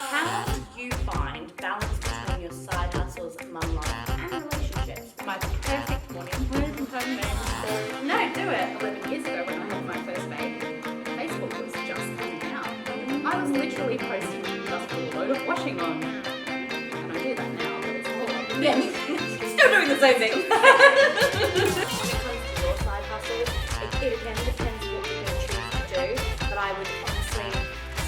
How do you find balance between your side hustles, mum life, and relationships? My perfect morning. No, do it. 11 years ago when I had my first baby, Facebook was just coming out. I was literally posting just a load of washing on. And I do that now, but it's a whole lot. Yeah, still doing the same thing. When it comes to your side hustle, it again depends what you're going to choose to do. But I would honestly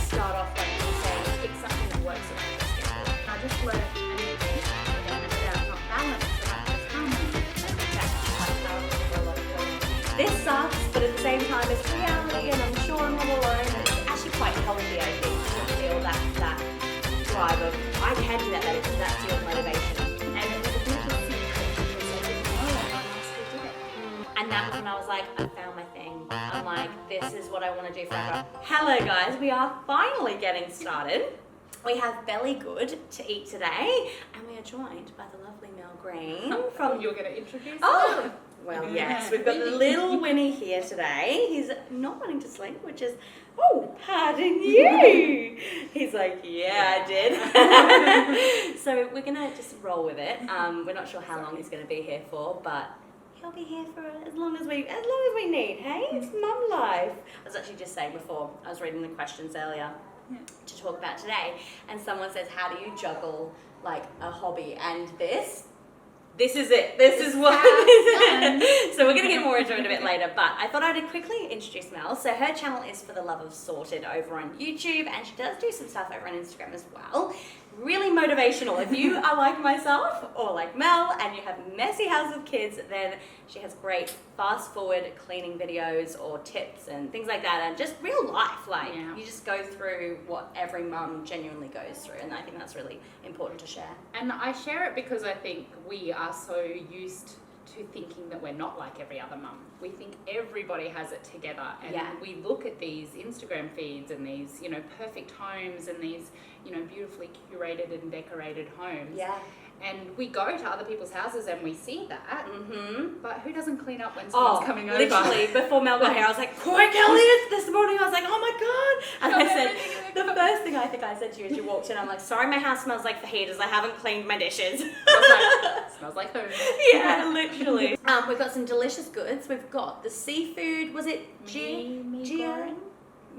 start off like you say, pick something that works around your schedule. I just learned a new thing again about not balance, about just harmony. I think that's quite powerful for a lot of people. This sucks, but at the same time, it's reality, and I'm sure I'm not alone. And it's actually quite healthy, I think, to feel that drive of I can do that, that's your motivation. And it was a bit of a secret because I didn't know anyone else who did it. And that was when I was like, I found my thing. I'm like, this is what I want to do forever. Hello guys, we are finally getting started. We have belly good to eat today, and we are joined by the lovely Mel Green from... You're going to introduce Oh! her? Well, yes, we've got little Winnie here today. He's not wanting to sleep, which is, oh, pardon you. He's like, yeah, I did. So we're going to just roll with it. We're not sure how long he's going to be here for, but he'll be here for as long as we need, hey? It's mum life. I was actually just saying before, I was reading the questions earlier to talk about today, and someone says, how do you juggle like a hobby and this? This is it. This is what it is. So we're going to get more into it a bit later, but I thought I'd quickly introduce Mel. So her channel is For the Love of Sorted over on YouTube, and she does do some stuff over on Instagram as well. Really motivational. If you are like myself or like Mel and you have messy house of kids, then she has great fast forward cleaning videos or tips and things like that, and just real life. Like you just go through what every mum genuinely goes through, and I think that's really important to share. And I share it because I think we are so used to thinking that we're not like every other mum. We think everybody has it together, and we look at these Instagram feeds and these, perfect homes and these, beautifully curated and decorated homes. Yeah. And we go to other people's houses and we see that, but who doesn't clean up when someone's coming over? Literally, before Mel got here, I was like, quick, Elliot! This morning, I was like, oh my God! And I said, the first thing I think I said to you as you walked in, I'm like, sorry, my house smells like fajitas. I haven't cleaned my dishes. Smells like home. Yeah, literally. We've got some delicious goods. We've got the seafood, was it Goring?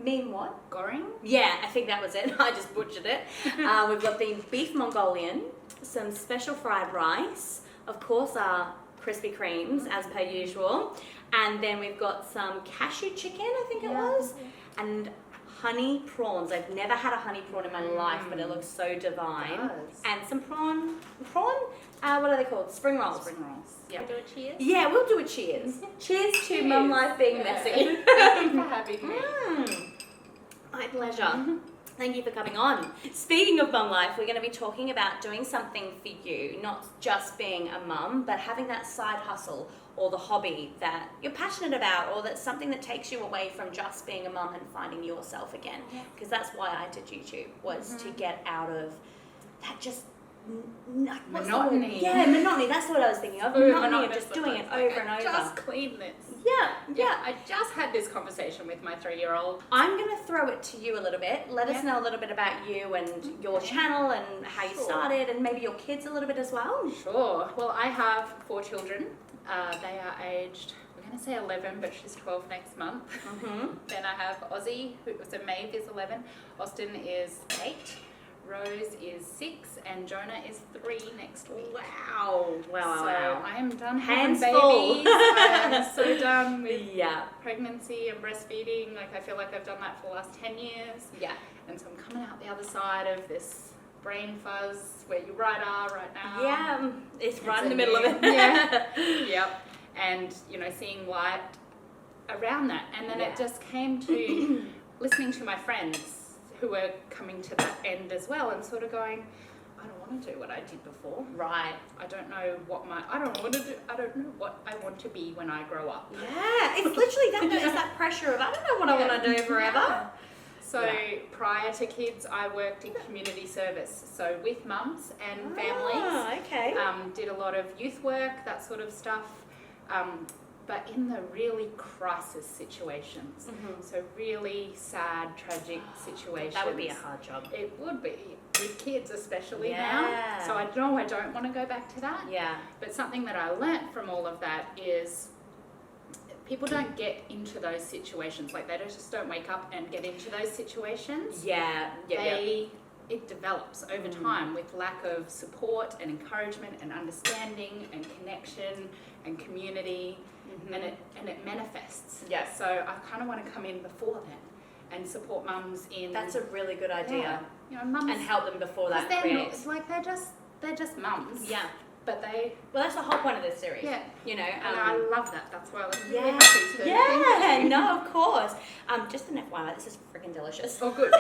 Mean what? Goring? Yeah, I think that was it. I just butchered it. We've got the beef Mongolian, some special fried rice, of course our Krispy Kremes as per usual, and then we've got some cashew chicken, I think it was, and honey prawns. I've never had a honey prawn in my life, but it looks so divine. It does. And some prawn, what are they called? Spring rolls. Spring rolls. Yeah. Can we do a cheers? Yeah, we'll do a cheers. Cheers to mum life being messy. Thank you for having me. My pleasure. Thank you for coming on. Speaking of mum life, we're going to be talking about doing something for you, not just being a mum, but having that side hustle or the hobby that you're passionate about, or that's something that takes you away from just being a mum and finding yourself again. Because that's why I did YouTube, was to get out of that just monotony. Yeah, monotony. That's what I was thinking of. Monotony of just doing it over and over. Just clean this. Yeah. I just had this conversation with my 3-year-old. I'm going to throw it to you a little bit. Let us know a little bit about you and your channel and how you started, and maybe your kids a little bit as well. Sure. Well, I have 4 children. They are aged, we're going to say 11, but she's 12 next month. Then I have Ozzy, so Maeve is 11, Austin is 8, Rose is 6, and Jonah is 3 next week. Wow. So I am done Hands having full. babies. I am so done with pregnancy and breastfeeding. Like, I feel like I've done that for the last 10 years. Yeah. And so I'm coming out the other side of this brain fuzz where you right now. Yeah, it's right in the middle of it. Yep. And, seeing light around that. And then it just came to listening to my friends who were coming to that end as well, and sort of going, I don't want to do what I did before. Right. I don't know what I don't know what I want to be when I grow up. Yeah, it's literally that. It's that pressure of I don't know what I want to do forever. Yeah. So prior to kids, I worked in community service, so with mums and families. Okay. Did a lot of youth work, that sort of stuff. but in the really crisis situations. So really sad, tragic situations. That would be a hard job. It would be, with kids especially now. So I know I don't want to go back to that. Yeah. But something that I learnt from all of that is people don't get into those situations. Like, they just don't wake up and get into those situations. It develops over time with lack of support and encouragement and understanding and connection and community, and it manifests. Yeah. So I kind of want to come in before then and support mums in. That's a really good idea. You know, mums, and help them before that creates. They're just mums. Yeah. But well, that's the whole point of this series. Yeah. You know. And I love that. That's why I was really happy to. Yeah. No, of course. Just an FYI, this is freaking delicious. Oh, good.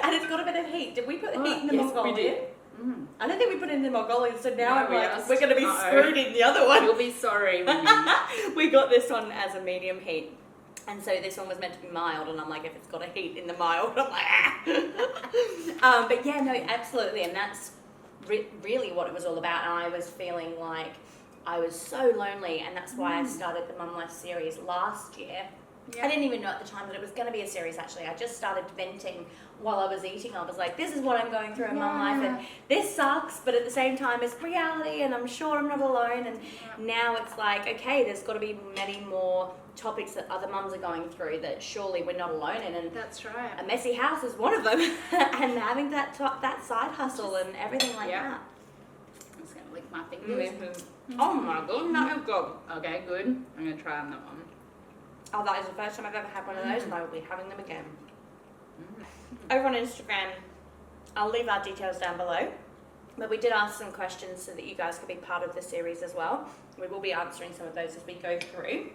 And it's got a bit of heat. Did we put the heat in the yes, Mongolian? we did. I don't think we put it in the Mongolian, so now I'm like, we're going to be Uh-oh. screwed in the other one. You'll be sorry. We got this one as a medium heat. And so this one was meant to be mild, and I'm like, if it's got a heat in the mild, I'm like, but yeah, no, absolutely. And that's really what it was all about. And I was feeling like I was so lonely, and that's why I started the Mum Life series last year. Yeah. I didn't even know at the time that it was going to be a series, actually. I just started venting while I was eating. I was like, this is what I'm going through in Mum Life, and this sucks, but at the same time, it's reality, and I'm sure I'm not alone. And now it's like, okay, there's got to be many more topics that other mums are going through that surely we're not alone in. And that's right. A messy house is one of them. And having that side hustle and everything like that. I'm just going to lick my fingers. Oh my god, that is good. Okay, good. I'm going to try on that one. Oh, that is the first time I've ever had one of those, and I will be having them again. Over on Instagram, I'll leave our details down below, but we did ask some questions so that you guys could be part of the series as well. We will be answering some of those as we go through.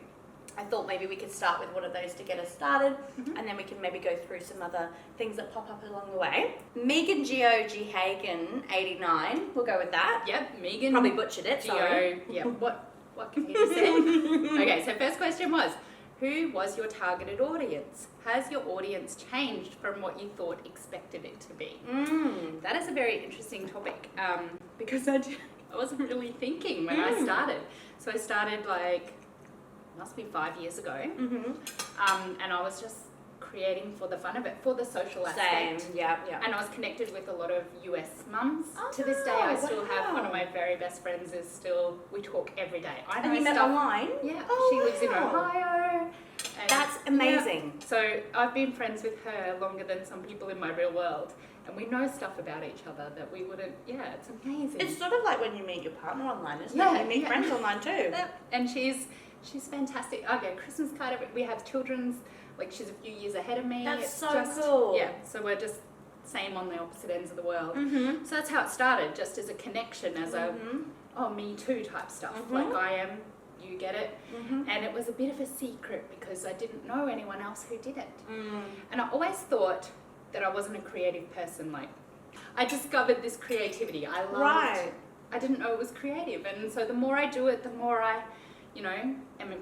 I thought maybe we could start with one of those to get us started, and then we can maybe go through some other things that pop up along the way. Megan Geo G Hagen 89, we'll go with that. Yep, Megan. Probably butchered it, sorry. Yeah, what can you say? Okay, so first question was, who was your targeted audience? Has your audience changed from what you thought expected it to be? That is a very interesting topic, because I wasn't really thinking when I started. So I started must be 5 years ago, and I was just creating for the fun of it, for the social aspect. Same, yeah. And I was connected with a lot of US mums. To this day, I still have one of my very best friends we talk every day. I know and you met online? Yeah, she lives in Ohio. And that's amazing. Yeah, so I've been friends with her longer than some people in my real world. And we know stuff about each other that we wouldn't, it's amazing. It's sort of like when you meet your partner online, isn't it? You meet friends online too. And she's fantastic. Okay, Christmas card, we have children's, she's a few years ahead of me. That's cool. Yeah, so we're just same on the opposite ends of the world. So that's how it started, just as a connection, as a, me too type stuff. Like I am, you get it. And it was a bit of a secret because I didn't know anyone else who did it. And I always thought that I wasn't a creative person. I discovered this creativity. I loved I didn't know it was creative. And so the more I do it, the more I am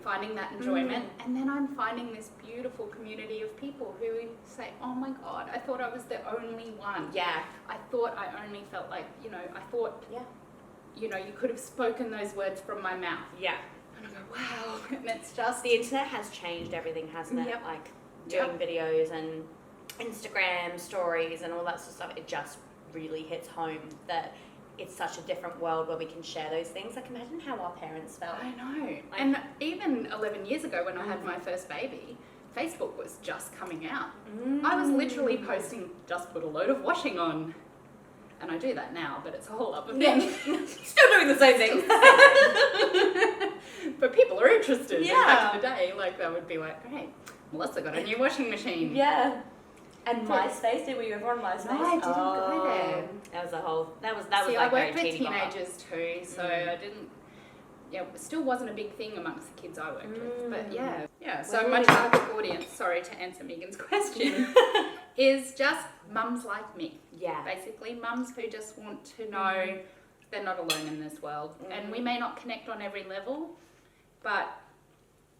finding that enjoyment. And then I'm finding this beautiful community of people who say, oh my God, I thought I was the only one. Yeah. I thought I only felt like, I thought, you could have spoken those words from my mouth. Yeah. And I go, wow. And it's just... The internet has changed everything, hasn't it? Doing videos and Instagram stories and all that sort of stuff. It just really hits home that it's such a different world where we can share those things. Imagine how our parents felt. I know. And even 11 years ago when I had my first baby, Facebook was just coming out. I was literally posting, just put a load of washing on. And I do that now, but it's a whole other thing. Still doing the same thing. But people are interested. Yeah. Back in the day, they would be like, great, Melissa got a new washing machine. Yeah. And MySpace, were you ever on MySpace? No, I didn't go there. That was a whole, that was See, like I worked very with teenagers too, so I didn't, it still wasn't a big thing amongst the kids I worked with, but yeah. So my target audience, sorry to answer Megan's question, is just mums like me. Yeah. Basically, mums who just want to know they're not alone in this world. And we may not connect on every level, but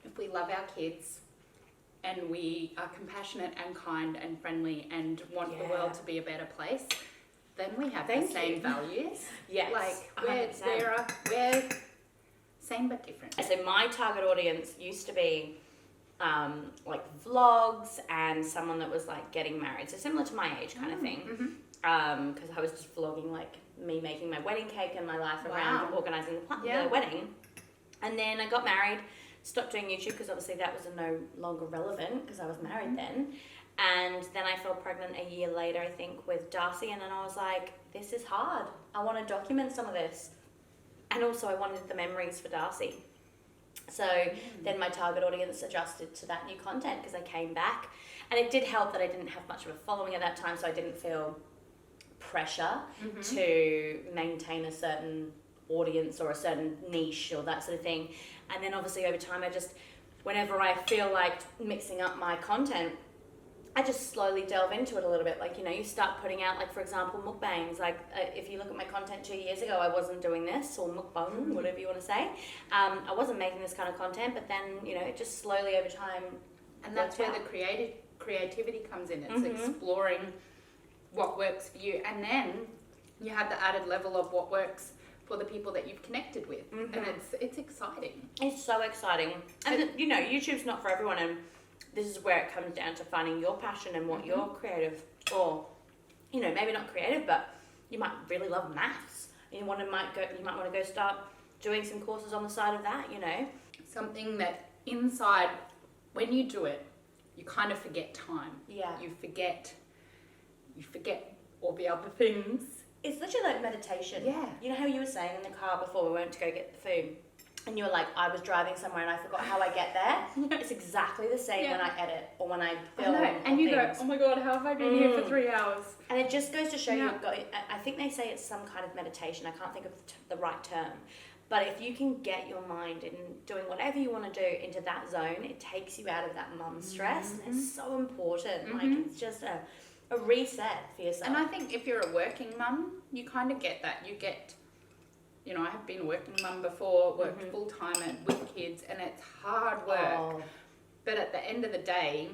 if we love our kids, and we are compassionate and kind and friendly and want the world to be a better place, then we have the same values. Yes. We're Same but different. So my target audience used to be like vlogs and someone that was like getting married, so similar to my age kind of thing. Because I was just vlogging like me making my wedding cake and my life around organising the wedding. And then I got married, stopped doing YouTube because obviously that was no longer relevant because I was married then. And then I fell pregnant a year later, I think, with Darcy, and then I was like, this is hard. I want to document some of this. And also I wanted the memories for Darcy. So then my target audience adjusted to that new content because I came back. And it did help that I didn't have much of a following at that time, so I didn't feel pressure to maintain a certain audience or a certain niche or that sort of thing. And then obviously over time, whenever I feel like mixing up my content, I just slowly delve into it a little bit. Like, you know, you start putting out, like, for example, mukbangs. Like, if you look at my content 2 years ago, I wasn't doing this, or mukbang, whatever you want to say. I wasn't making this kind of content, but then, you know, it just slowly over time. And that's where the creativity comes in. It's exploring what works for you. And then you have the added level of what works for the people that you've connected with. And it's exciting. It's so exciting. And, you know, YouTube's not for everyone, and this is where it comes down to finding your passion and what you're creative, or, you know, maybe not creative, but you might really love maths. And you might want to go start doing some courses on the side of that, you know. Something that Inside, when you do it, you kind of forget time. Yeah. You forget all the other things. It's literally like meditation. Yeah. You know how you were saying in the car before we went to go get the food, and you were like, I was driving somewhere and I forgot how I get there. It's exactly the same when I edit or when I film. And you go, oh my God, how have I been here for 3 hours? And it just goes to show you, I think they say it's some kind of meditation. I can't think of the right term. But if you can get your mind in doing whatever you want to do into that zone, it takes you out of that mum stress. And it's so important. Like, it's just a reset for yourself. And I think if you're a working mum, you kind of get that. You get, you know, I have been a working mum before, worked full time and with kids, and it's hard work. But at the end of the day,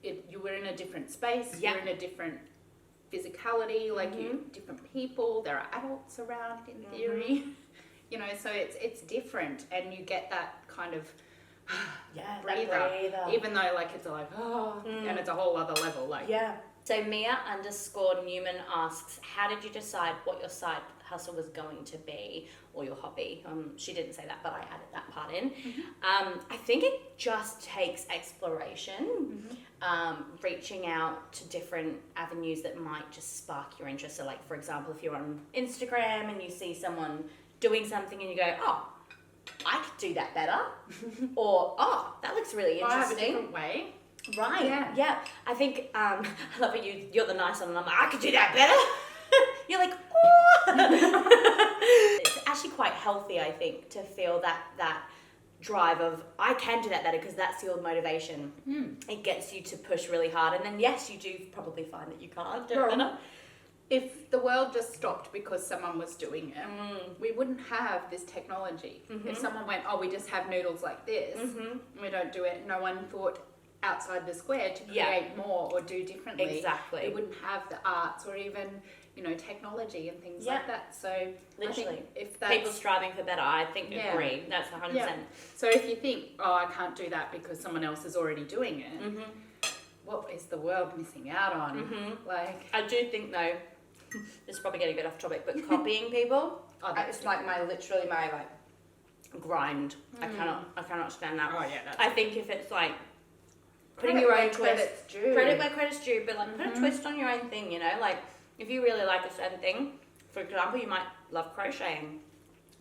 you were in a different space, you're in a different physicality, like you different people, there are adults around in theory. You know, so it's different, and you get that kind of breather, even though like it's like and it's a whole other level. Like So Mia_Newman asks, how did you decide what your side hustle was going to be, or your hobby? She didn't say that, but I added that part in. I think it just takes exploration, reaching out to different avenues that might just spark your interest. So like, for example, if you're on Instagram and you see someone doing something and you go, oh, I could do that better. Or, oh, that looks really interesting. I have a different way. Right, yeah. I think, I love it, you're the nice one, and I'm like, I could do that better. You're like, oh. It's actually quite healthy, I think, to feel that drive of, I can do that better, because that's your motivation. It gets you to push really hard. And then, yes, you do probably find that you can't do it better. If the world just stopped because someone was doing it, we wouldn't have this technology. If someone went, oh, we just have noodles like this, and we don't do it, no one thought outside the square to create more or do differently. Exactly. We wouldn't have the arts or even, you know, technology and things like that. So literally, I think if that's, people striving for better, I think agree. That's 100%. Yeah. So if you think, oh, I can't do that because someone else is already doing it, what is the world missing out on? Like, I do think though, this is probably getting a bit off topic, but copying people, it's like my grind. I cannot stand that. oh yeah, that's I think if it's like putting your own twist, credit where credit's due, but like put a twist on your own thing, you know, like if you really like a certain thing, for example, you might love crocheting,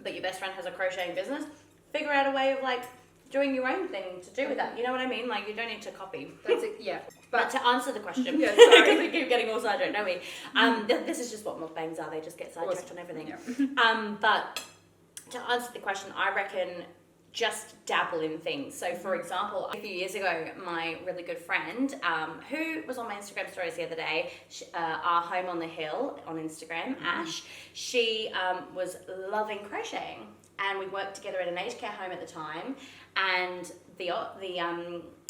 but your best friend has a crocheting business, figure out a way of like doing your own thing to do with that, you know what I mean? Like you don't need to copy. That's it, yeah. But to answer the question, sorry, because we keep getting all sidetracked, don't we? This is just what mukbangs are, they just get sidetracked on everything. But to answer the question, I reckon just dabble in things. So for example, a few years ago, my really good friend, who was on my Instagram stories the other day, our home on the hill on Instagram, Ash, she was loving crocheting, and we worked together at an aged care home at the time, and the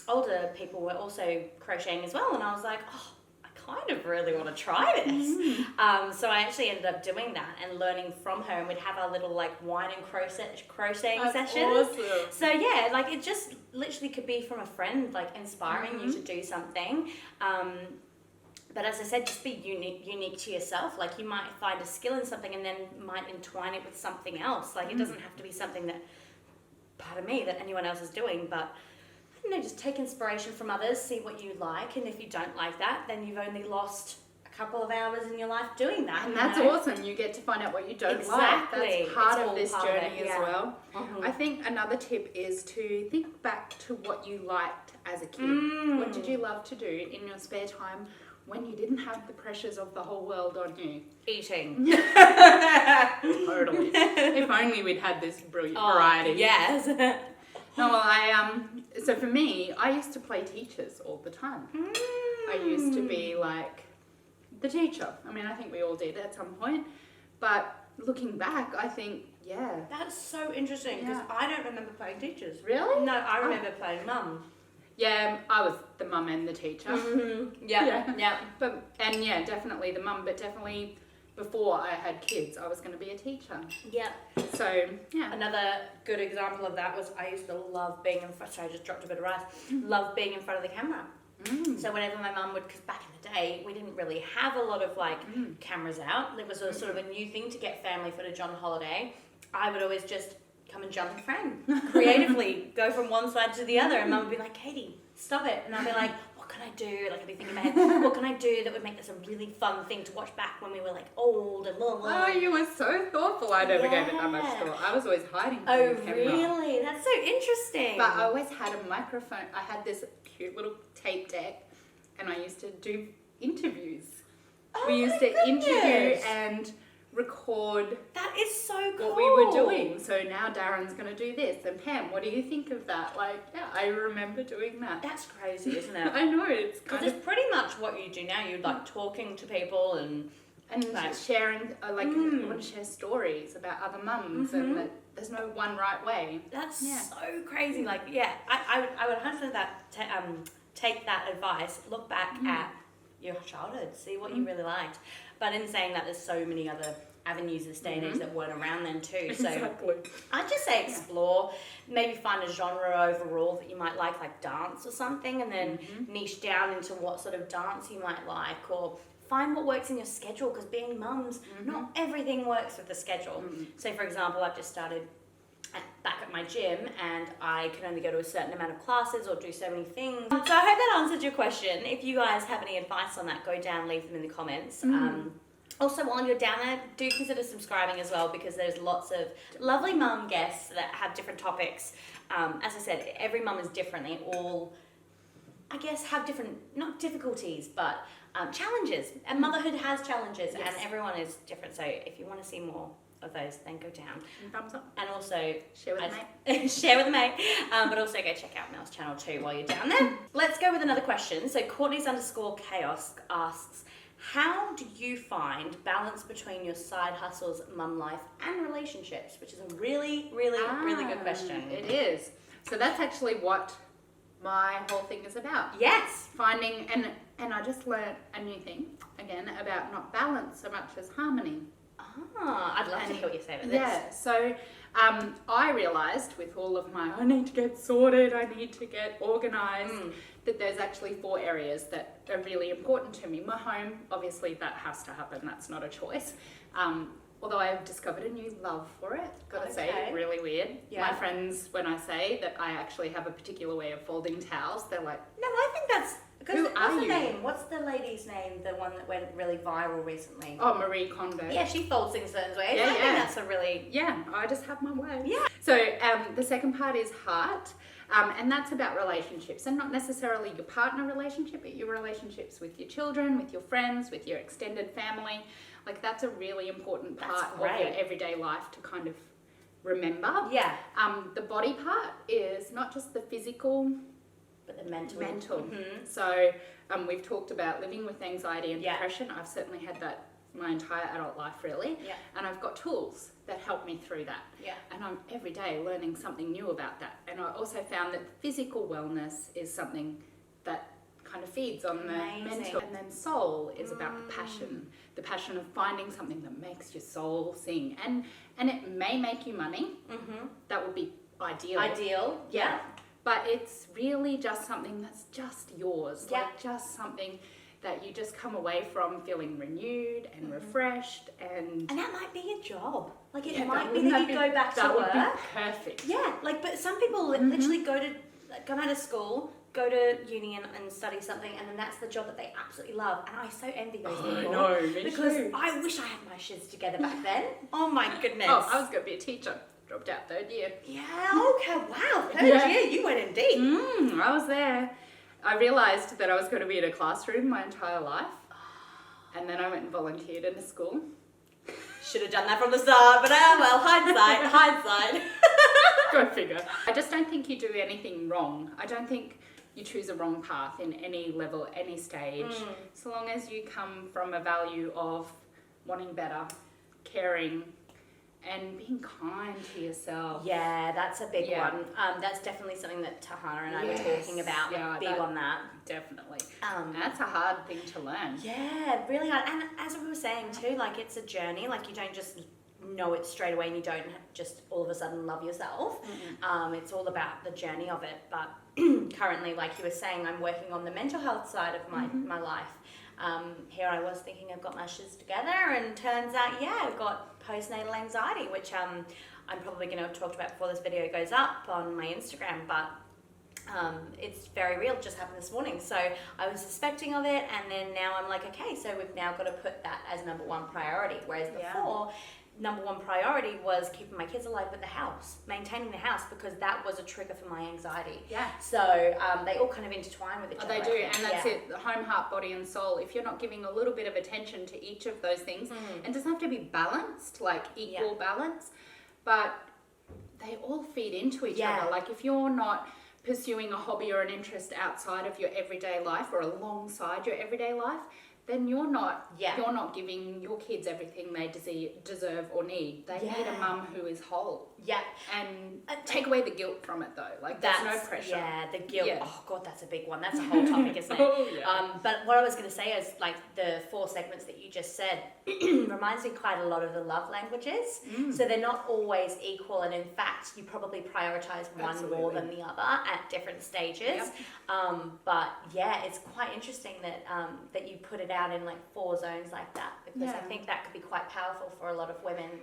older people were also crocheting as well, and I was like, oh, I kind of really want to try this. So I actually ended up doing that and learning from her, and we'd have our little like wine and crocheting sessions. Awesome. So yeah, like it just literally could be from a friend, like inspiring you to do something. But as I said, just be unique to yourself. Like you might find a skill in something and then might entwine it with something else. Like it doesn't have to be something that, pardon me, that anyone else is doing. But I don't know, just take inspiration from others, see what you like. And if you don't like that, then you've only lost a couple of hours in your life doing that. And that's awesome. You get to find out what you don't like. That's part of this journey as well. I think another tip is to think back to what you liked as a kid. What did you love to do in your spare time when you didn't have the pressures of the whole world on you? Eating. Totally. If only we'd had this brilliant variety. Yes. No, well, so for me, I used to play teachers all the time. I used to be like the teacher. I mean, I think we all did at some point. But looking back, I think, yeah. That's so interesting because I don't remember playing teachers. Really? No, I remember playing mum. Yeah, I was the mum and the teacher. Yeah. But definitely the mum, but definitely before I had kids, I was going to be a teacher. Yeah. So, yeah. Another good example of that was I used to love being in front. Sorry, I just dropped a bit of rice. Love being in front of the camera. So whenever my mum would, because back in the day, we didn't really have a lot of like cameras out. It was a sort of a new thing to get family footage on holiday. I would always just come and jump in frame, creatively go from one side to the other, and mum would be like, Katie, stop it. And I'd be like, what can I do? Like I'd be thinking in my head, what can I do that would make this a really fun thing to watch back when we were like old and blah, blah. Oh, you were so thoughtful. I never gave it that much thought. I was always hiding from the camera. Really? That's so interesting. But I always had a microphone. I had this cute little tape deck, and I used to do interviews. We used to interview and record that is so cool. what we were doing. So now Darren's going to do this, and Pam, what do you think of that? Like, yeah, I remember doing that. That's crazy, isn't it? I know, it's kind of... it's pretty much what you do now. You're like talking to people and like sharing, you want to share stories about other mums, and that there's no one right way. That's so crazy. Like, I would 100% take that advice, look back at your childhood, see what you really liked. But in saying that, there's so many other avenues this day and age that weren't around then too. So I'd just say explore, maybe find a genre overall that you might like dance or something, and then niche down into what sort of dance you might like, or find what works in your schedule, because being mums, not everything works with the schedule. So for example, I've just started back at my gym, and I can only go to a certain amount of classes or do so many things. So I hope that answered your question. If you guys have any advice on that, go down, leave them in the comments. Also, while you're down there, do consider subscribing as well, because there's lots of lovely mum guests that have different topics. As I said, every mum is different. They all, I guess, have different, not difficulties, but challenges. And motherhood has challenges, and everyone is different. So if you want to see more of those, then go down. And thumbs up. And also share with a mate. Share with a mate. But also go check out Mel's channel too while you're down there. Let's go with another question. So Courtney's_chaos asks, how do you find balance between your side hustles, mum life, and relationships? Which is a really, really, really good question. It is. So that's actually what my whole thing is about. Yes. Finding, and I just learned a new thing, again, about not balance so much as harmony. I'd love to hear what you say about this. Yeah, so I realised with all of my, I need to get sorted, I need to get organised, that there's actually 4 areas that are really important to me. My home, obviously that has to happen, that's not a choice. Although I have discovered a new love for it, gotta say, really weird. Yeah. My friends, when I say that I actually have a particular way of folding towels, they're like, no, I think that's... Who are you? Name? What's the lady's name? The one that went really viral recently. Oh, Marie Kondo. Yeah, she folds things certain ways. Yeah, I think that's a really... Yeah, I just have my way. Yeah. So the second part is heart, and that's about relationships, and not necessarily your partner relationship, but your relationships with your children, with your friends, with your extended family. Like that's a really important part of your everyday life to kind of remember. Yeah. The body part is not just the physical, but the mental. So we've talked about living with anxiety and depression. I've certainly had that my entire adult life, really. Yeah. And I've got tools that help me through that. Yeah. And I'm every day learning something new about that. And I also found that physical wellness is something that kind of feeds on the Amazing. mental. And then soul is about the passion of finding something that makes your soul sing. And it may make you money. That would be ideal. Yeah. But it's really just something that's just yours. Yeah. Like just something that you just come away from feeling renewed and refreshed. And that might be your job. Like it Yeah, might be wouldn't that you go back to that work. would be perfect. Yeah, like, but some people literally come out of school, go to uni and study something, and then that's the job that they absolutely love. And I so envy those people. I know, me because too. I wish I had my shiz together back then. Oh my goodness. Oh, I was going to be a teacher. Dropped out 3rd year. Yeah, okay, wow. 3rd year, you went in deep. I was there. I realised that I was going to be in a classroom my entire life. And then I went and volunteered in a school. Should have done that from the start, but well, hindsight. Go figure. I just don't think you do anything wrong. I don't think you choose a wrong path in any level, any stage. So long as you come from a value of wanting better, caring, and being kind to yourself. Yeah, that's a big one. That's definitely something that Tahana and I were talking about. Yeah, big on that. Definitely. That's a hard thing to learn. Yeah, really hard. And as we were saying too, like it's a journey. Like you don't just know it straight away and you don't just all of a sudden love yourself. It's all about the journey of it. But currently, like you were saying, I'm working on the mental health side of my life. Here I was thinking I've got my shiz together, and turns out, I've got postnatal anxiety, which I'm probably going to talk about before this video goes up on my Instagram, but it's very real. It just happened this morning. So I was suspecting of it, and then now I'm like, okay, so we've now got to put that as number one priority, whereas before, number one priority was keeping my kids alive with the house, maintaining the house, because that was a trigger for my anxiety. Yeah. So they all kind of intertwine with each other. They do, and that's it. The home, heart, body, and soul. If you're not giving a little bit of attention to each of those things, and it doesn't have to be balanced, like equal balance, but they all feed into each other. Like if you're not pursuing a hobby or an interest outside of your everyday life or alongside your everyday life, then you're not giving your kids everything they deserve or need. They need a mum who is whole. Yeah. And take away the guilt from it though. Like there's no pressure. Yeah, the guilt. Yeah. Oh God, that's a big one. That's a whole topic, isn't it? But what I was going to say is like the 4 segments that you just said reminds me quite a lot of the love languages. So they're not always equal, and in fact, you probably prioritize one more than the other at different stages. But yeah, it's quite interesting that that you put it out in like 4 zones like that, because I think that could be quite powerful for a lot of women.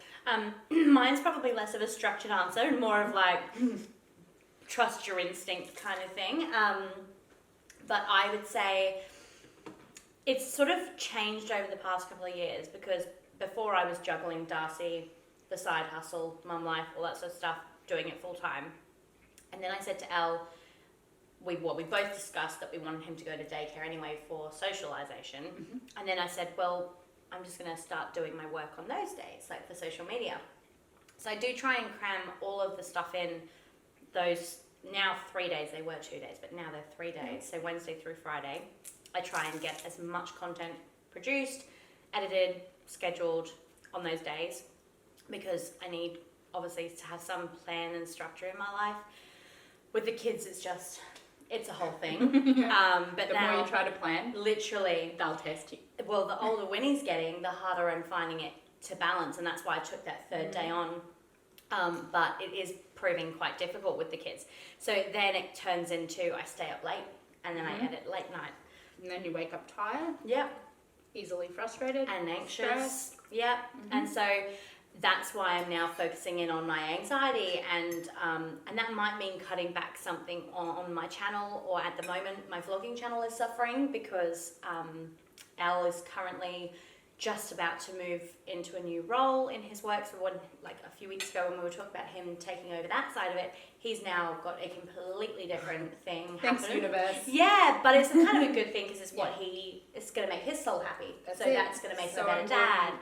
Mine's probably less of a structured answer and more of like trust your instinct kind of thing. But I would say it's sort of changed over the past couple of years, because before I was juggling Darcy, the side hustle, mum life, all that sort of stuff, doing it full time. And then I said to Elle, we both discussed that we wanted him to go to daycare anyway for socialization. And then I said, well, I'm just going to start doing my work on those days, like for social media. So I do try and cram all of the stuff in those now 3 days. They were 2 days, but now they're 3 days. So Wednesday through Friday, I try and get as much content produced, edited, scheduled on those days, because I need obviously to have some plan and structure in my life. With the kids, it's a whole thing. But the more you try to plan, literally, they'll test you. Well, the older Winnie's getting, the harder I'm finding it to balance, and that's why I took that 3rd day on. But it is proving quite difficult with the kids. So then it turns into I stay up late, and then I edit late night. And then you wake up tired. Yep. Easily frustrated. And anxious. Stressed. Yep. And so that's why I'm now focusing in on my anxiety, and that might mean cutting back something on my channel, or at the moment my vlogging channel is suffering because Al is currently just about to move into a new role in his work. So like a few weeks ago when we were talking about him taking over that side of it, he's now got a completely different thing Thanks, happening. universe. Yeah, but it's kind of a good thing, because it's what it's going to make his soul happy. That's going to make him a better dad.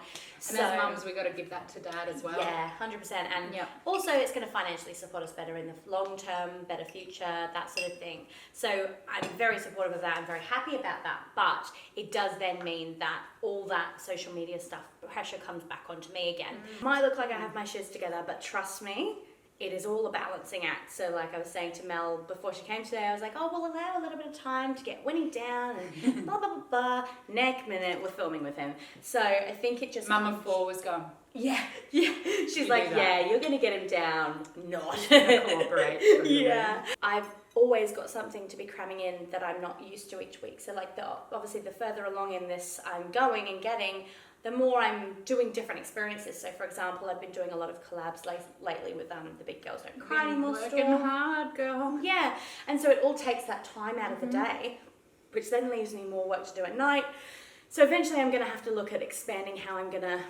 And as mums, we've got to give that to dad as well. Yeah, 100%. And also it's going to financially support us better in the long term, better future, that sort of thing. So I'm very supportive of that. I'm very happy about that. But it does then mean that all that social media stuff, pressure comes back onto me again. Might look like I have my shiz together, but trust me, it is all a balancing act. So like I was saying to Mel before she came today, I was like, oh, we'll allow a little bit of time to get Winnie down and blah, blah, blah, blah. Next minute, we're filming with him. So I think it just... Mum of 4 was gone. Yeah. She's like, yeah, you're going to get him down. Not. Cooperate. Yeah. I've always got something to be cramming in that I'm not used to each week. So like obviously the further along in this I'm going and getting, the more I'm doing different experiences. So for example, I've been doing a lot of collabs lately with the Big Girls Don't Cry Anymore store. Working hard, girl. Yeah, and so it all takes that time out of the day, which then leaves me more work to do at night. So eventually I'm going to have to look at expanding how I'm going to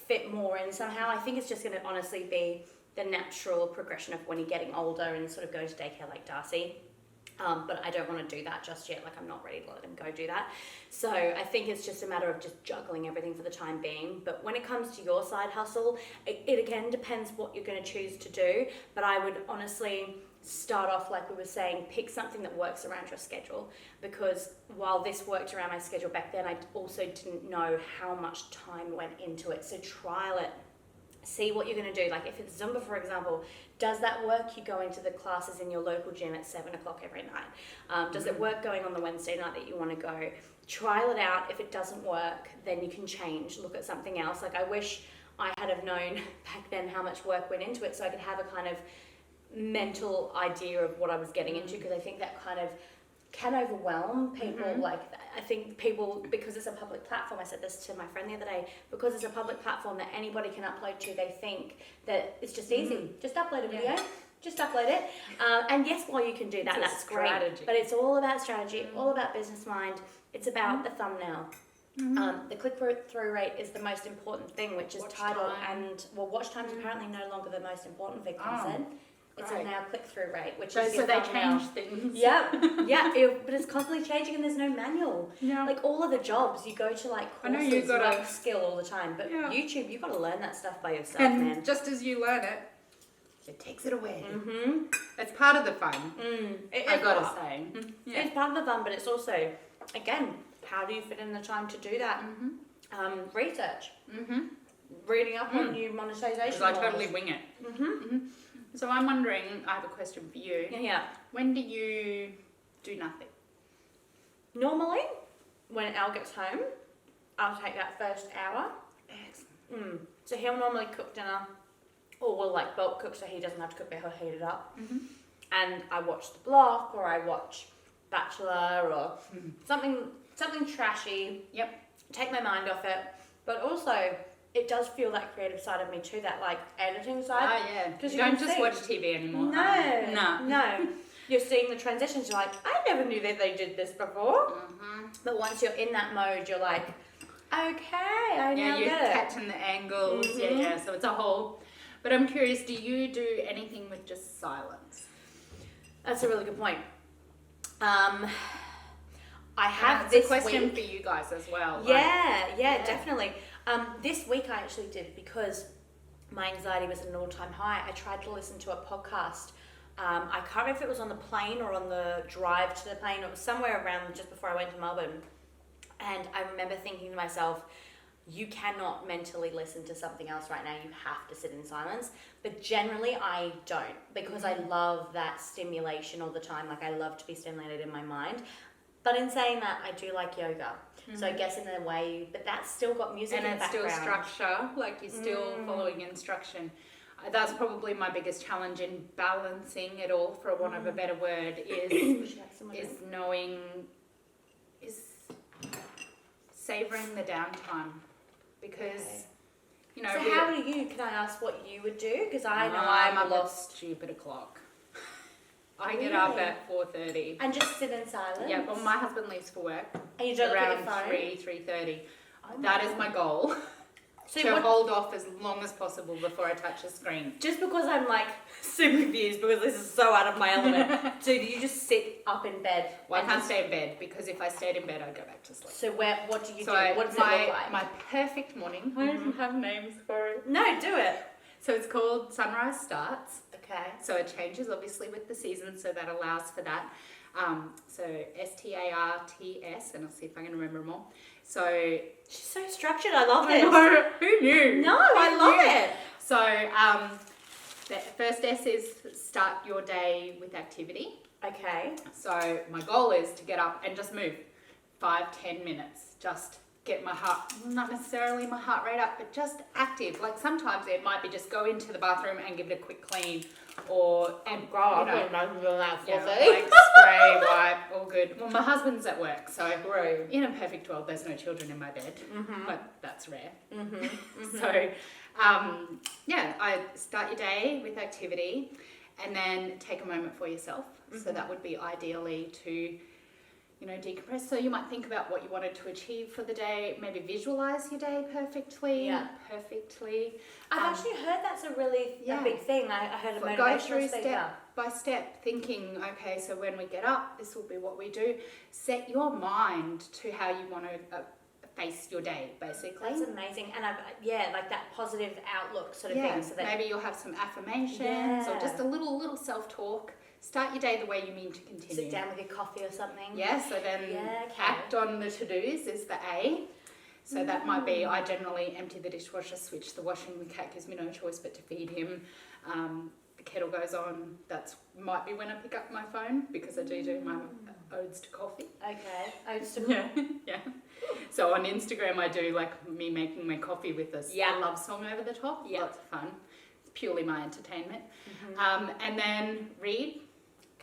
fit more in somehow. I think it's just going to honestly be the natural progression of when you're getting older and sort of going to daycare like Darcy. But I don't want to do that just yet. Like, I'm not ready to let him go do that. So I think it's just a matter of just juggling everything for the time being. But when it comes to your side hustle, it again depends what you're going to choose to do. But I would honestly start off, like we were saying, pick something that works around your schedule. Because while this worked around my schedule back then, I also didn't know how much time went into it. So trial it. See what you're going to do. Like if it's Zumba, for example, does that work? You go into the classes in your local gym at 7 o'clock every night. Does it work going on the Wednesday night that you want to go? Trial it out. If it doesn't work, then you can change. Look at something else. Like I wish I had have known back then how much work went into it so I could have a kind of mental idea of what I was getting into, because I think that kind of can overwhelm people. Like I think people, because it's a public platform, I said this to my friend the other day, because it's a public platform that anybody can upload to, they think that it's just easy. Just upload a video, just upload it. And yes, while you can do that, that's great. But it's all about strategy, all about business mind. It's about the thumbnail. The click-through rate is the most important thing, which is title and, well, watch time's apparently no longer the most important thing, said. It's a now click-through rate, which is so they change things. Yeah, but it's constantly changing and there's no manual. Yeah. Like all of the jobs, you go to like courses, you got skill all the time, but YouTube, you've got to learn that stuff by yourself, man. Just as you learn it, it takes it away. It's part of the fun. I've got to say. It's part of the fun, but it's also, again, how do you fit in the time to do that? Research. Reading up on new monetization. Because I totally wing it. So I'm wondering, I have a question for you. Yeah. When do you do nothing? Normally, when Al gets home, I'll take that first hour. Excellent. So he'll normally cook dinner, or we'll like bulk cook so he doesn't have to cook, but he'll heat it up. And I watch The Block, or I watch Bachelor, or something trashy. Take my mind off it. But also, it does feel that creative side of me too, that like editing side. Because you don't just watch TV anymore. No. You're seeing the transitions. You're like, I never knew that they did this before. But once you're in that mode, you're like, okay, I now get it. You're catching the angles. So it's a whole. But I'm curious, do you do anything with just silence? That's a really good point. I have this question for you guys as well. Definitely. This week I actually did, because my anxiety was at an all-time high. I tried to listen to a podcast. I can't remember if it was on the plane or on the drive to the plane. It was somewhere around just before I went to Melbourne. And I remember thinking to myself, you cannot mentally listen to something else right now. You have to sit in silence. But generally I don't, because I love that stimulation all the time. Like I love to be stimulated in my mind. But in saying that, I do like yoga. So I guess in a way, but that's still got music in the background. And it's still structure, like you're still following instruction. That's probably my biggest challenge in balancing it all, for want of a better word, is savouring the downtime. Because, you know... So how do you, can I ask what you would do? Because I know I'm I'm lost at stupid o'clock. I get up at 4:30. And just sit in silence? Yeah, well, my husband leaves for work. And you don't look at your phone? Around 3:30. That is my goal. So to hold off as long as possible before I touch a screen. Just because I'm like super confused, because this is so out of my element. So do you just sit up in bed? Well, I can't stay in bed, because if I stayed in bed, I'd go back to sleep. So what do you do? What does it look like? My perfect morning. I don't have names for it. No, do it. So it's called Sunrise Starts. Okay. So it changes obviously with the season, so that allows for that. So STARTS, and I'll see if I can remember them all. So she's so structured. I love it. Who knew? No, I love it. So The first S is start your day with activity. Okay. So my goal is to get up and just move 5-10 minutes. Just get my heart, not necessarily my heart rate up, but just active. Like sometimes it might be just go into the bathroom and give it a quick clean, or like spray, wipe, all good. Well, my husband's at work, so in a perfect world, there's no children in my bed, but that's rare. So, I start your day with activity, and then take a moment for yourself. So that would be ideally to decompress. So you might think about what you wanted to achieve for the day, maybe visualize your day perfectly. I've actually heard that's a really a big thing. I heard a motivational go through speaker. step by step, thinking, okay, so when we get up, this will be what we do. Set your mind to how you want to face your day, basically. That's amazing. And like that positive outlook sort of thing. So that maybe you'll have some affirmations or just a little self-talk. Start your day the way you mean to continue. Sit down with your coffee or something. So then act on the to-dos is the A. So that might be, I generally empty the dishwasher, switch the washing. The cat gives me no choice but to feed him. The kettle goes on. That might be when I pick up my phone, because I do my odes to coffee. Okay, odes to coffee. Yeah. So on Instagram I do like me making my coffee with a love song over the top. Lots of fun. It's purely my entertainment. And then read.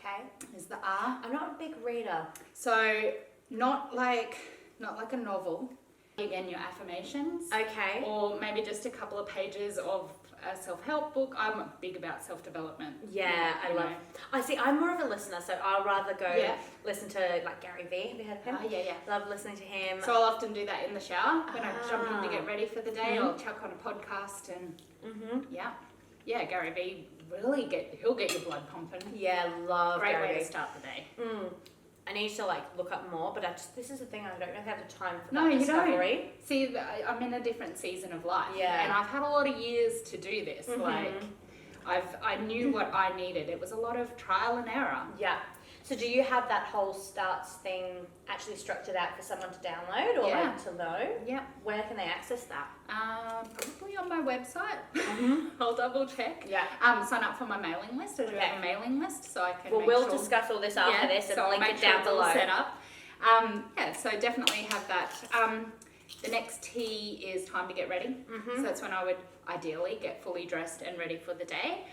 Okay. Is the R. I'm not a big reader. So not like a novel. Again, your affirmations. Okay. Or maybe just a couple of pages of a self-help book. I'm big about self-development. Yeah, I love. I see. I'm more of a listener, so I'll rather go listen to like Gary Vee. Have you heard of him? Yeah. Love listening to him. So I'll often do that in the shower when I jump in to get ready for the day. I'll chuck on a podcast and Gary Vee he'll get your blood pumping. Yeah, love Great Gary way Vee. to start the day. I need to look up more, but this is the thing, I don't really have the time for No, that you discovery. don't. See, I'm in a different season of life. Yeah. And I've had a lot of years to do this. I knew what I needed. It was a lot of trial and error. Yeah. So do you have that whole starts thing actually structured out for someone to download or to know? Yeah. Where can they access that? Probably on my website. I'll double check. Yeah. Sign up for my mailing list. I do have a mailing list, so I can we'll discuss all this after this and link it down below. Set up. So definitely have that. The next T is time to get ready. So that's when I would ideally get fully dressed and ready for the day.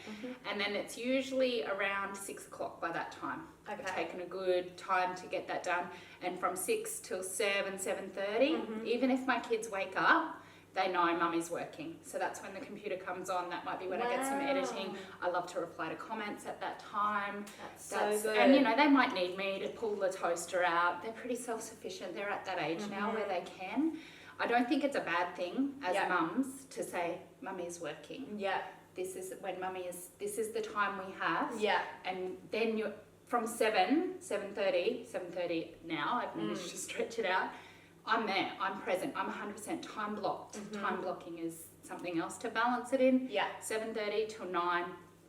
And then it's usually around 6 o'clock by that time. I've taken a good time to get that done. And from 6 till 7:30, even if my kids wake up, they know mummy's working. So that's when the computer comes on. That might be when I get some editing. I love to reply to comments at that time. That's so good. And they might need me to pull the toaster out. They're pretty self-sufficient. They're at that age now where they can. I don't think it's a bad thing as mums to say, mummy's working. Yeah. This is when this is the time we have. Yeah. And then you're from 7:30 now, I've managed to stretch it out. I'm there, I'm present, I'm 100% time blocked. Time blocking is something else to balance it in. Yeah. 7:30 till 9,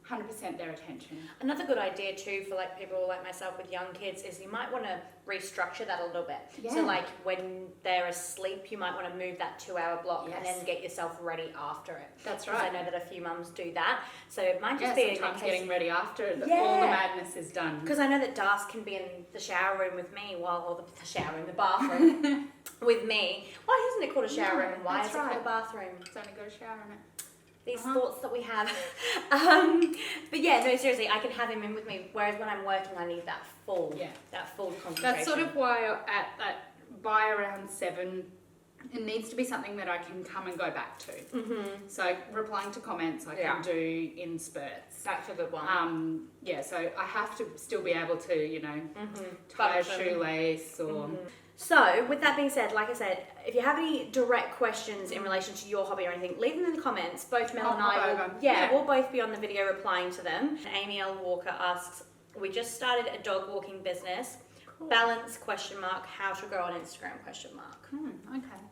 100% their attention. Another good idea too for people like myself with young kids is you might want to restructure that a little bit. Yeah. So when they're asleep, you might want to move that 2-hour block and then get yourself ready after it. That's right. Because I know that a few mums do that. So it might just be sometimes getting ready after all the madness is done. Because I know that Das can be in the shower room with me the bathroom with me. Why isn't it called a shower room? Why is it called a bathroom? It's only got a shower in it. These thoughts that we have. But seriously, I can have him in with me. Whereas when I'm working, I need that full concentration. That's sort of why by around 7, it needs to be something that I can come and go back to. So replying to comments I can do in spurts. That's a good one. So I have to still be able to, tie a shoelace or... So, with that being said, like I said, if you have any direct questions in relation to your hobby or anything, leave them in the comments. Both Mel and I we'll both be on the video replying to them. Amy L. Walker asks, we just started a dog walking business. Cool. Balance, ? How to grow on Instagram, ? Okay.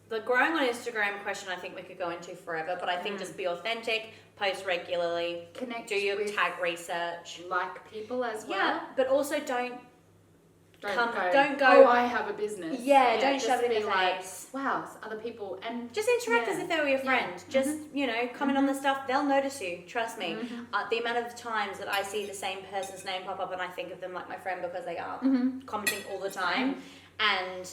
The growing on Instagram question I think we could go into forever, but I think just be authentic, post regularly, connect, do your tag research. Like people as well. Yeah, but also don't Don't go. Oh, I have a business. Yeah, don't shove it in your like, face. wow, other people, and just interact as if they were your friend. Just comment on the stuff. They'll notice you. Trust me. The amount of times that I see the same person's name pop up and I think of them like my friend because they are commenting all the time, and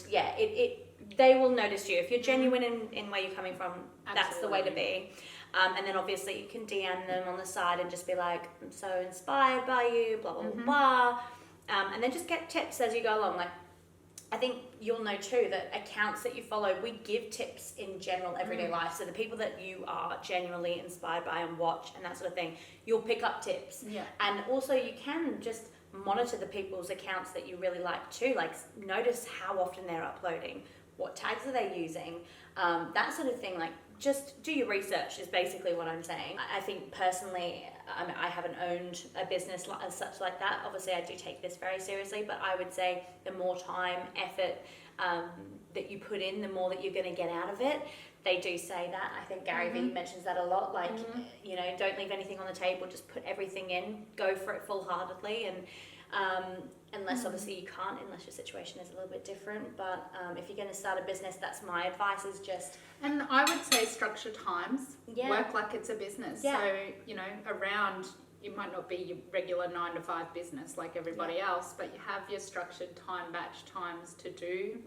they will notice you if you're genuine in where you're coming from. Absolutely. That's the way to be. And then obviously you can DM them on the side and just be like, I'm so inspired by you, blah, blah, blah. And then just get tips as you go along. Like, I think you'll know too that accounts that you follow, we give tips in general everyday life. So the people that you are genuinely inspired by and watch and that sort of thing, you'll pick up tips. Yeah. And also you can just monitor the people's accounts that you really like too. Like, notice how often they're uploading, what tags are they using, that sort of thing. Like, just do your research is basically what I'm saying. I think personally, I haven't owned a business as such like that. Obviously, I do take this very seriously, but I would say the more time, effort that you put in, the more that you're going to get out of it. They do say that. I think Gary Vee mentions that a lot. Like, don't leave anything on the table. Just put everything in. Go for it full-heartedly. And unless obviously you can't, unless your situation is a little bit different. But if you're going to start a business, that's my advice, is just... And I would say structure times. Work like it's a business. So, around, it might not be your regular 9-to-5 business like everybody else, but you have your structured time batch times to do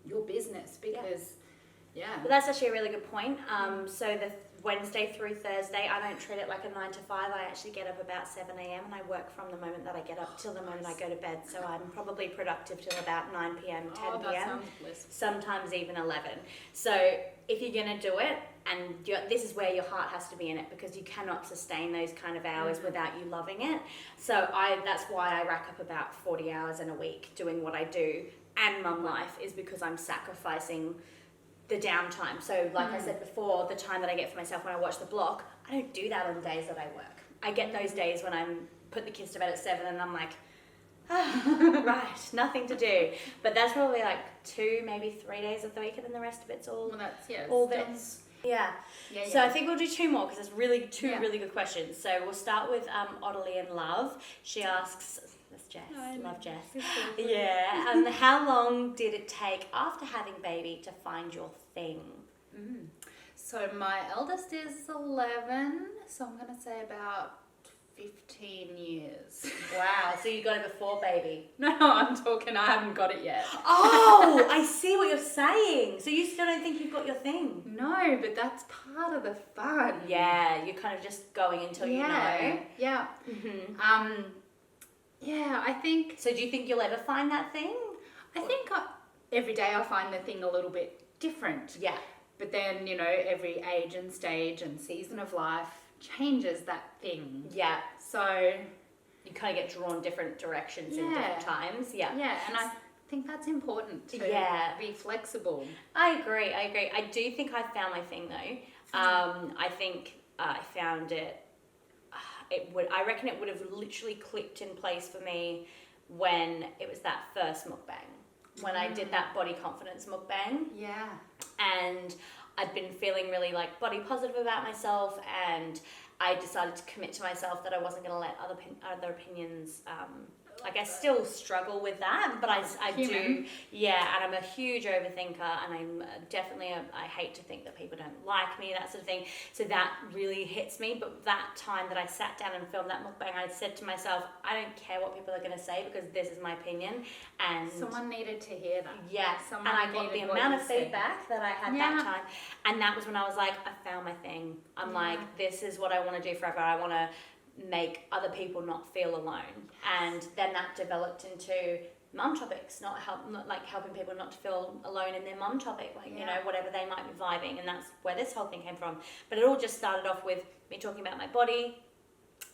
your business because, Well, that's actually a really good point. So the Wednesday through Thursday, I don't treat it like a 9-to-5. I actually get up about 7 a.m. and I work from the moment that I get up till the moment I go to bed. So I'm probably productive till about 9 p.m, 10 p.m, sometimes even 11. So if you're going to do it, and this is where your heart has to be in it, because you cannot sustain those kind of hours without you loving it. So that's why I rack up about 40 hours in a week doing what I do and mum life, is because I'm sacrificing the downtime. So like I said before, the time that I get for myself when I watch the block, I don't do that on days that I work. I get those days when I'm put the kids to bed at 7 and I'm like, right, nothing to do. But that's probably like 2, maybe 3 days of the week, and then the rest of it's all bits. Yeah. So I think we'll do 2 more because there's really 2 really good questions. So we'll start with Ottilie and Love. She asks, that's Jess. Love Jess. Yeah. How long did it take after having baby to find your thing? So my eldest is 11, so I'm going to say about 15 years. Wow, so you got it before baby? No, I haven't got it yet. Oh, I see what you're saying. So you still don't think you've got your thing? No, but that's part of the fun. Yeah, you're kind of just going until you know. Yeah. I think... So do you think you'll ever find that thing? I think every day I find the thing a little bit different. Yeah. But then, every age and stage and season of life changes that thing. Yeah. So you kind of get drawn different directions in different times. Yeah. Yeah, and I think that's important to be flexible. I agree. I do think I found my thing though. I think I found it. I reckon it would have literally clicked in place for me when it was that first mukbang. When I did that body confidence mukbang. Yeah. And I'd been feeling really like body positive about myself, and I decided to commit to myself that I wasn't going to let other opinions. Like, I still struggle with that, but I do. Yeah, and I'm a huge overthinker, and I'm definitely, I hate to think that people don't like me, that sort of thing. So that really hits me. But that time that I sat down and filmed that mukbang, I said to myself, I don't care what people are going to say, because this is my opinion. And someone needed to hear that. Yeah, and I got the amount of feedback that I had that time. And that was when I was like, I found my thing. I'm like, this is what I want to do forever. I want to make other people not feel alone. And then that developed into mum topics, not helping people not to feel alone in their mum topic, whatever they might be vibing. And that's where this whole thing came from. But it all just started off with me talking about my body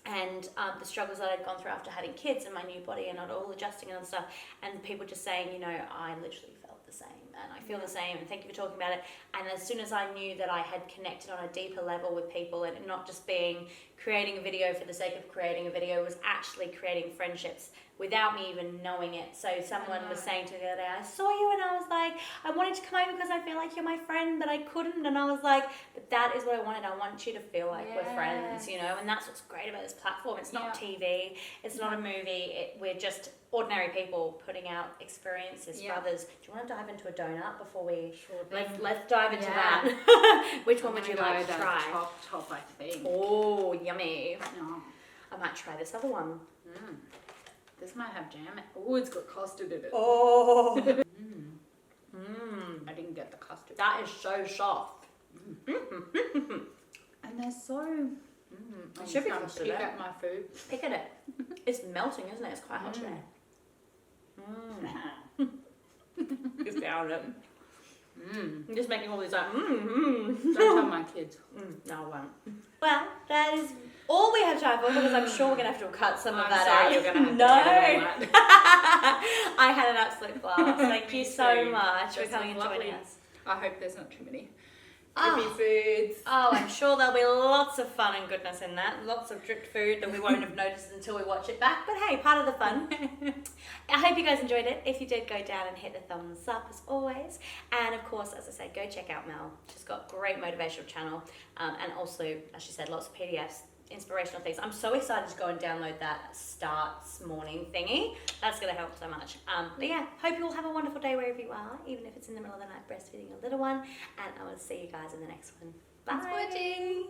and the struggles that I'd gone through after having kids and my new body and all adjusting and stuff, and people just saying, I literally felt the same and I feel the same, and thank you for talking about it. And as soon as I knew that I had connected on a deeper level with people, and not just being creating a video for the sake of creating a video, was actually creating friendships, without me even knowing it. So someone was saying to me the other day, I saw you and I was like, I wanted to come over because I feel like you're my friend, but I couldn't. And I was like, but that is what I wanted. I want you to feel like we're friends, you know? And that's what's great about this platform. It's not TV. It's not a movie. We're just ordinary people putting out experiences, brothers. Do you want to dive into a donut before we... Let's dive into that. Which one would you like to try? Top, I think. Oh, yummy. Oh. I might try this other one. This might have jam. Oh, it's got custard in it. Oh. I didn't get the custard. That is so soft. And they're so... It should be custard. Pick at my food. Pick at it. It's melting, isn't it? It's quite hot today. You found it. I'm just making all these like, Don't tell my kids. No, I won't. Well, that is all we have time for because I'm sure we're going to have to cut some of that out. out. You're going to have to I had an absolute blast. Thank you so much for That's coming and lovely. joining us. I hope there's not too many drippy foods. Oh, I'm sure there'll be lots of fun and goodness in that. Lots of dripped food that we won't have noticed until we watch it back. But hey, part of the fun. I hope you guys enjoyed it. If you did, go down and hit the thumbs up as always. And of course, as I said, go check out Mel. She's got a great motivational channel. And also, as she said, lots of PDFs, inspirational things. I'm so excited to go and download that Starts Morning thingy. That's going to help so much. But yeah, hope you all have a wonderful day wherever you are, even if it's in the middle of the night breastfeeding your little one. And I will see you guys in the next one. Bye. Thanks for watching.